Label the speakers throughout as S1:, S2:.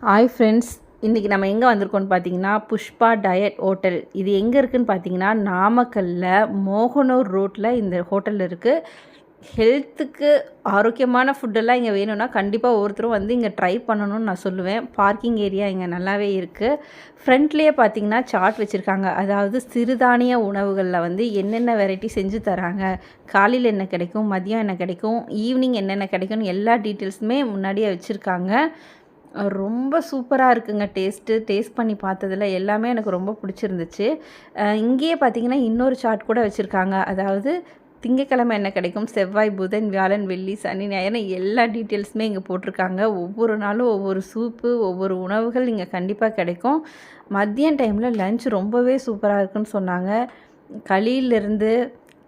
S1: Hi friends, இன்றைக்கி நம்ம எங்கே வந்திருக்கோம்னு பார்த்தீங்கன்னா புஷ்பா டயட் ஹோட்டல். இது எங்கே இருக்குதுன்னு பார்த்தீங்கன்னா நாமக்கல்லில் மோகனூர் ரோட்டில் இந்த ஹோட்டல் இருக்குது. ஹெல்த்துக்கு ஆரோக்கியமான ஃபுட்டெல்லாம் இங்கே வேணும்னா கண்டிப்பாக ஒவ்வொருத்தரும் வந்து இங்கே ட்ரை பண்ணணும்னு நான் சொல்லுவேன். பார்க்கிங் ஏரியா இங்கே நல்லாவே இருக்குது. ஃப்ரண்ட்லேயே பார்த்தீங்கன்னா சார்ட் வச்சுருக்காங்க. அதாவது சிறுதானிய உணவுகளில் வந்து என்னென்ன வெரைட்டி செஞ்சு தராங்க, காலையில் என்ன கிடைக்கும், மதியம் என்ன கிடைக்கும், ஈவினிங் என்னென்ன கிடைக்கும்னு எல்லா டீட்டெயில்ஸுமே முன்னாடியே வச்சுருக்காங்க. ரொம்ப சூப்பராக இருக்குங்க. டேஸ்ட் பண்ணி பார்த்ததில் எல்லாமே எனக்கு ரொம்ப பிடிச்சிருந்துச்சு. இங்கேயே பார்த்தீங்கன்னா இன்னொரு சார்ட் கூட வச்சுருக்காங்க. அதாவது திங்கக்கிழமை என்ன கிடைக்கும், செவ்வாய், புதன், வியாழன், வெள்ளி, சனி, ஞாயிறு எல்லா டீட்டெயில்ஸுமே இங்கே போட்டிருக்காங்க. ஒவ்வொரு நாளும் ஒவ்வொரு சூப்பு, ஒவ்வொரு உணவுகள் இங்கே கண்டிப்பாக கிடைக்கும். மதியம் டைமில் லஞ்ச் ரொம்பவே சூப்பராக இருக்குன்னு சொன்னாங்க. களியிலிருந்து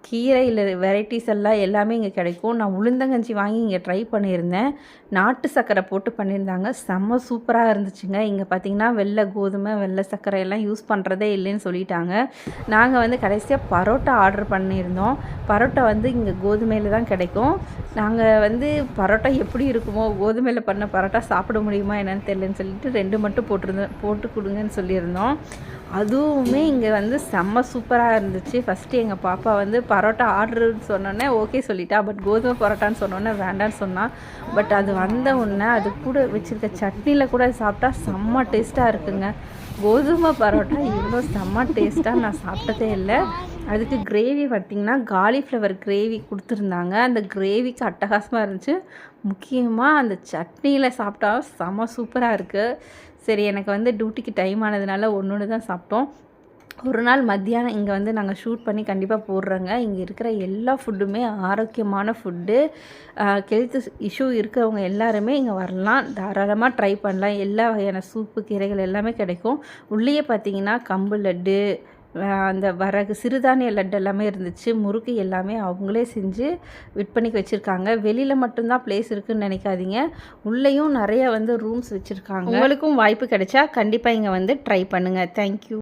S1: கீரையில் வெரைட்டிஸ் எல்லாம் எல்லாமே இங்கே கிடைக்கும். நான் உளுந்தங்கஞ்சி வாங்கி இங்கே ட்ரை பண்ணியிருந்தேன். நாட்டு சர்க்கரை போட்டு பண்ணியிருந்தாங்க. செம்ம சூப்பராக இருந்துச்சுங்க. இங்கே பார்த்திங்கன்னா வெள்ளை கோதுமை, வெள்ளை சர்க்கரை எல்லாம் யூஸ் பண்ணுறதே இல்லைன்னு சொல்லிட்டாங்க. நாங்கள் வந்து கடைசியாக பரோட்டா ஆர்டர் பண்ணியிருந்தோம். பரோட்டா வந்து இங்கே கோதுமையில் தான் கிடைக்கும். நாங்கள் வந்து பரோட்டா எப்படி இருக்குமோ, கோதுமையில் பண்ண பரோட்டா சாப்பிட முடியுமா என்னன்னு தெரியலன்னு சொல்லிட்டு 2 மட்டும் போட்டு கொடுங்கன்னு சொல்லியிருந்தோம். அதுவுமே இங்கே வந்து செம்ம சூப்பராக இருந்துச்சு. ஃபஸ்ட்டு எங்கள் பாப்பா வந்து பரோட்டா ஆர்டருன்னு சொன்னோன்னே ஓகே சொல்லிட்டா. பட் கோதுமை பரோட்டான்னு சொன்னோன்னே வேண்டான்னு சொன்னான். பட் அது வந்த உடனே அது கூட வச்சுருக்க சட்னியில் கூட சாப்பிட்டா செம்ம டேஸ்ட்டாக இருக்குங்க. கோதுமை பரோட்டா இவ்வளோ செம்ம டேஸ்ட்டாக நான் சாப்பிட்டதே இல்லை. அதுக்கு கிரேவி பார்த்திங்கன்னா காலிஃப்ளவர் கிரேவி கொடுத்துருந்தாங்க. அந்த கிரேவிக்கு அட்டகாசமாக இருந்துச்சு. முக்கியமாக அந்த சட்னியில் சாப்பிட்டா செம்ம சூப்பராக இருக்குது. சரி, எனக்கு வந்து டியூட்டிக்கு டைம் ஆனதுனால ஒன்று தான் சாப்பிட்டோம். ஒரு நாள் மத்தியானம் இங்கே வந்து நாங்கள் ஷூட் பண்ணி கண்டிப்பாக போடுறோங்க. இங்கே இருக்கிற எல்லா ஃபுட்டுமே ஆரோக்கியமான ஃபுட்டு. ஹெல்த் இஷ்யூ இருக்கிறவங்க எல்லாருமே இங்கே வரலாம், தாராளமாக ட்ரை பண்ணலாம். எல்லா வகையான சூப்பு, கீரைகள் எல்லாமே கிடைக்கும். உள்ளேயே பார்த்தீங்கன்னா கம்பு லட்டு, அந்த வரகு சிறுதானிய லட்டு எல்லாமே இருந்துச்சு. முறுக்கு எல்லாமே அவங்களே செஞ்சு விற்பனைக்கு வச்சுருக்காங்க. வெளியில் மட்டும்தான் பிளேஸ் இருக்குதுன்னு நினைக்காதீங்க. உள்ளேயும் நிறைய வந்து ரூம்ஸ் வச்சுருக்காங்க. உங்களுக்கும் வாய்ப்பு கிடைச்சா கண்டிப்பாக இங்கே வந்து ட்ரை பண்ணுங்கள். தேங்க்யூ.